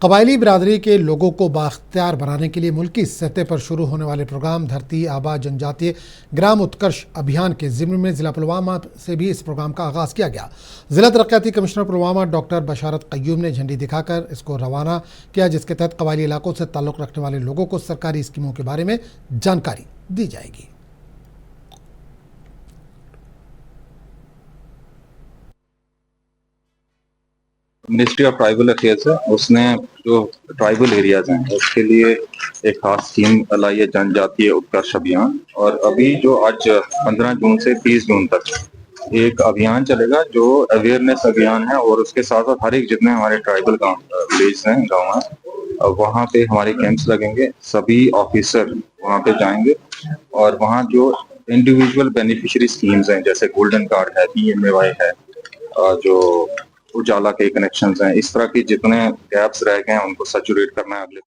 कबायली बिरादरी के लोगों को बाख्तियार बनाने के लिए मुल्की सतह पर शुरू होने वाले प्रोग्राम धरती आबा जनजातीय ग्राम उत्कर्ष अभियान के ज़िम्न में ज़िला पुलवामा से भी इस प्रोग्राम का आगाज़ किया गया। ज़िला तरक्याती कमिश्नर पुलवामा डॉक्टर बशारत क़य्यूम ने झंडी दिखाकर इसको रवाना किया, जिसके तहत कबायली इलाकों से ताल्लुक़ रखने वाले लोगों को सरकारी स्कीमों के बारे में जानकारी दी जाएगी। मिनिस्ट्री ऑफ ट्राइबल अफेयर्स है, उसने जो ट्राइबल एरियाज हैं उसके लिए एक खास स्कीम लाई है, जनजातीय उत्कर्ष अभियान। और अभी जो आज 15 जून से 30 जून तक एक अभियान चलेगा जो अवेयरनेस अभियान है, और उसके साथ साथ हर एक जितने हमारे ट्राइबल विलेज हैं, गाँव हैं, वहाँ पे हमारे कैंप्स लगेंगे। सभी ऑफिसर वहाँ पे जाएंगे और वहाँ जो इंडिविजुअल बेनिफिशियरी स्कीम्स हैं, जैसे गोल्डन कार्ड है, PMAY है, जो उजाला के कनेक्शंस हैं, इस तरह के जितने गैप्स रह गए हैं उनको सैचुरेट करना है अगले